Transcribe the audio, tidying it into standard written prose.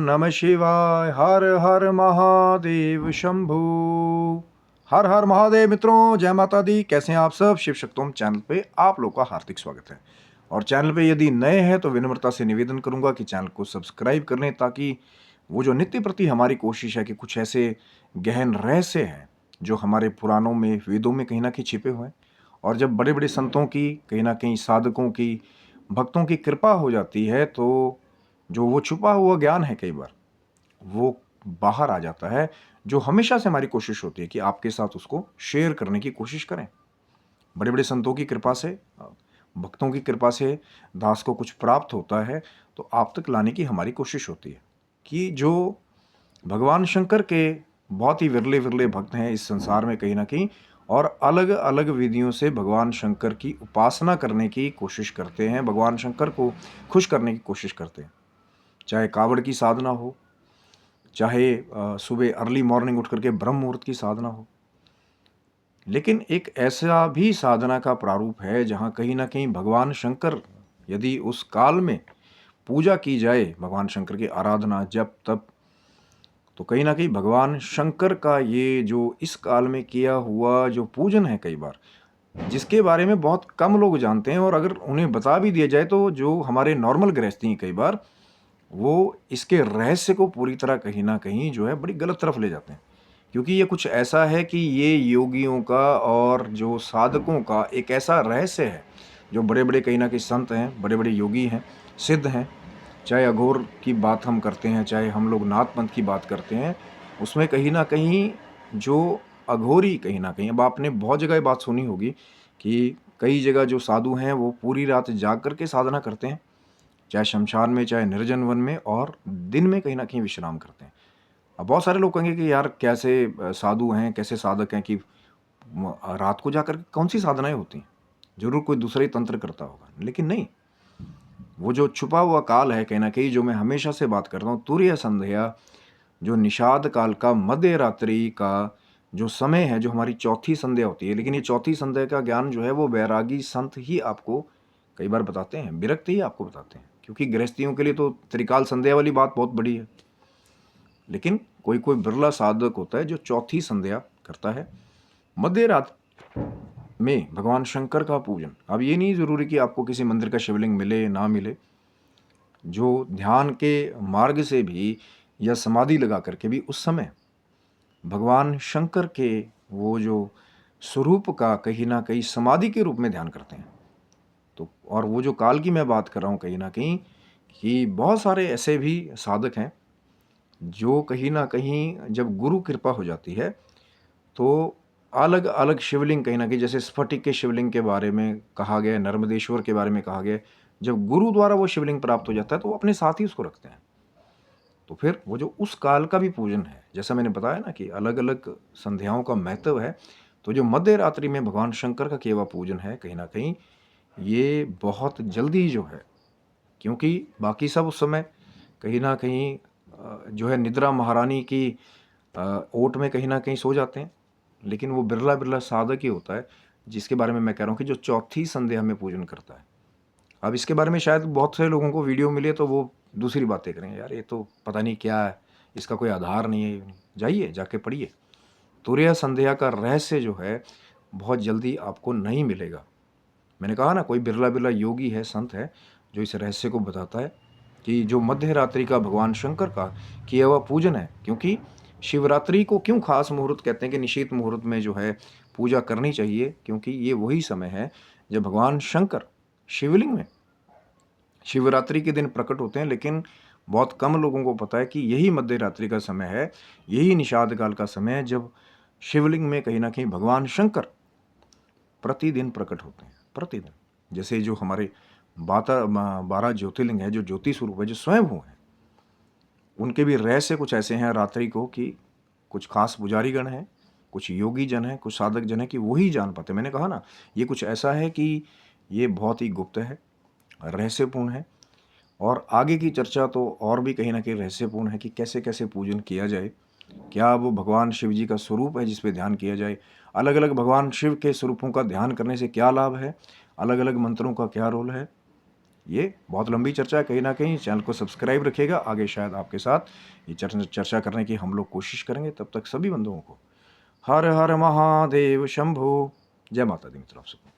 नमः शिवाय। हर हर महादेव शंभू। हर हर महादेव मित्रों, जय माता दी। कैसे हैं आप सब? शिव शक्तोम चैनल पे आप लोग का हार्दिक स्वागत है। और चैनल पे यदि नए हैं तो विनम्रता से निवेदन करूंगा कि चैनल को सब्सक्राइब कर लें, ताकि वो जो नित्य प्रति हमारी कोशिश है कि कुछ ऐसे गहन रहस्य हैं जो हमारे पुराणों में, वेदों में कहीं ना कहीं छिपे हुए हैं, और जब बड़े बड़े संतों की, कहीं ना कहीं साधकों की, भक्तों की कृपा हो जाती है तो जो वो छुपा हुआ ज्ञान है कई बार वो बाहर आ जाता है। जो हमेशा से हमारी कोशिश होती है कि आपके साथ उसको शेयर करने की कोशिश करें। बड़े बड़े संतों की कृपा से, भक्तों की कृपा से दास को कुछ प्राप्त होता है तो आप तक लाने की हमारी कोशिश होती है कि जो भगवान शंकर के बहुत ही विरले विरले भक्त हैं इस संसार में कहीं ना कहीं, और अलग अलग विधियों से भगवान शंकर की उपासना करने की कोशिश करते हैं, भगवान शंकर को खुश करने की कोशिश करते हैं। चाहे कावड़ की साधना हो, चाहे सुबह अर्ली मॉर्निंग उठ करके ब्रह्म मुहूर्त की साधना हो, लेकिन एक ऐसा भी साधना का प्रारूप है जहाँ कहीं ना कहीं भगवान शंकर, यदि उस काल में पूजा की जाए, भगवान शंकर की आराधना जब तब, तो कहीं ना कहीं भगवान शंकर का ये जो इस काल में किया हुआ जो पूजन है कई बार, जिसके बारे में बहुत कम लोग जानते हैं, और अगर उन्हें बता भी दिया जाए तो जो हमारे नॉर्मल गृहस्थी हैं कई बार वो इसके रहस्य को पूरी तरह कहीं ना कहीं जो है बड़ी गलत तरफ ले जाते हैं। क्योंकि ये कुछ ऐसा है कि ये योगियों का और जो साधकों का एक ऐसा रहस्य है जो बड़े बड़े कहीं ना कहीं संत हैं, बड़े बड़े योगी हैं, सिद्ध हैं, चाहे अघोर की बात हम करते हैं, चाहे हम लोग नाथ पंथ की बात करते हैं, उसमें कहीं ना कहीं जो अघोरी कहीं ना कहीं, अब आपने बहुत जगह ये बात सुनी होगी कि कई जगह जो साधु हैं वो पूरी रात जाग करके साधना करते हैं, चाहे शमशान में, चाहे निर्जन वन में, और दिन में कहीं ना कहीं विश्राम करते हैं। अब बहुत सारे लोग कहेंगे कि यार कैसे साधु हैं, कैसे साधक हैं कि रात को जाकर कौन सी साधनाएं होती हैं, जरूर कोई दूसरा ही तंत्र करता होगा। लेकिन नहीं, वो जो छुपा हुआ काल है कहीं ना कहीं, जो मैं हमेशा से बात करता हूँ, तुरय संध्या, जो निषाद काल का, मध्य रात्रि का जो समय है, जो हमारी चौथी संध्या होती है। लेकिन ये चौथी संध्या का ज्ञान जो है वो वैरागी संत ही आपको कई बार बताते हैं, विरक्त ही आपको बताते हैं, क्योंकि गृहस्थियों के लिए तो त्रिकाल संध्या वाली बात बहुत बड़ी है। लेकिन कोई कोई बिरला साधक होता है जो चौथी संध्या करता है मध्य रात में भगवान शंकर का पूजन। अब ये नहीं जरूरी कि आपको किसी मंदिर का शिवलिंग मिले ना मिले, जो ध्यान के मार्ग से भी या समाधि लगा करके भी उस समय भगवान शंकर के वो जो स्वरूप का कहीं ना कहीं समाधि के रूप में ध्यान करते हैं। तो और वो जो काल की मैं बात कर रहा हूँ कहीं ना कहीं, कि बहुत सारे ऐसे भी साधक हैं जो कहीं ना कहीं जब गुरु कृपा हो जाती है तो अलग अलग शिवलिंग कहीं ना कहीं, जैसे स्फटिक के शिवलिंग के बारे में कहा गया, नर्मदेश्वर के बारे में कहा गया, जब गुरु द्वारा वो शिवलिंग प्राप्त हो जाता है तो वो अपने साथ ही उसको रखते हैं। तो फिर वो जो उस काल का भी पूजन है, जैसा मैंने बताया ना कि अलग अलग संध्याओं का महत्व है, तो जो मध्य रात्रि में भगवान शंकर का किया हुआ पूजन है कहीं ना कहीं ये बहुत जल्दी जो है, क्योंकि बाकी सब उस समय कहीं ना कहीं जो है निद्रा महारानी की ओट में कहीं ना कहीं सो जाते हैं, लेकिन वो बिरला बिरला साधक ही होता है जिसके बारे में मैं कह रहा हूँ कि जो चौथी संध्या में पूजन करता है। अब इसके बारे में शायद बहुत से लोगों को वीडियो मिले तो वो दूसरी बातें करेंगे, यार ये तो पता नहीं क्या है, इसका कोई आधार नहीं है। जाइए जाके पढ़िए, तुरैया संध्या का रहस्य जो है बहुत जल्दी आपको नहीं मिलेगा। मैंने कहा ना, कोई बिरला बिरला योगी है, संत है, जो इस रहस्य को बताता है कि जो मध्य रात्रि का भगवान शंकर का किया हुआ पूजन है। क्योंकि शिवरात्रि को क्यों खास मुहूर्त कहते हैं कि निशीत मुहूर्त में जो है पूजा करनी चाहिए, क्योंकि ये वही समय है जब भगवान शंकर शिवलिंग में शिवरात्रि के दिन प्रकट होते हैं। लेकिन बहुत कम लोगों को पता है कि यही मध्य रात्रि का समय है, यही निषाद काल का समय है जब शिवलिंग में कहीं ना कहीं भगवान शंकर प्रतिदिन प्रकट होते हैं, प्रतिदिन। जैसे जो हमारे 12 ज्योतिर्लिंग है, जो ज्योति स्वरूप है, जो स्वयं है, उनके भी रहस्य कुछ ऐसे हैं रात्रि को कि कुछ खास पुजारीगण हैं, कुछ योगी जन हैं, कुछ साधक जन हैं कि वही जान पाते। मैंने कहा ना, ये कुछ ऐसा है कि ये बहुत ही गुप्त है, रहस्यपूर्ण है, और आगे की चर्चा तो और भी कहीं ना कहीं रहस्यपूर्ण है कि कैसे कैसे पूजन किया जाए, क्या वो भगवान शिव जी का स्वरूप है जिस पे ध्यान किया जाए, अलग अलग भगवान शिव के स्वरूपों का ध्यान करने से क्या लाभ है, अलग अलग मंत्रों का क्या रोल है, ये बहुत लंबी चर्चा है, कहीं ना कहीं चैनल को सब्सक्राइब रखिएगा, आगे शायद आपके साथ ये चर्चा करने की हम लोग कोशिश करेंगे। तब तक सभी बंधुओं को हर हर महादेव शंभु। जय माता दी मित्रों, आप सबको।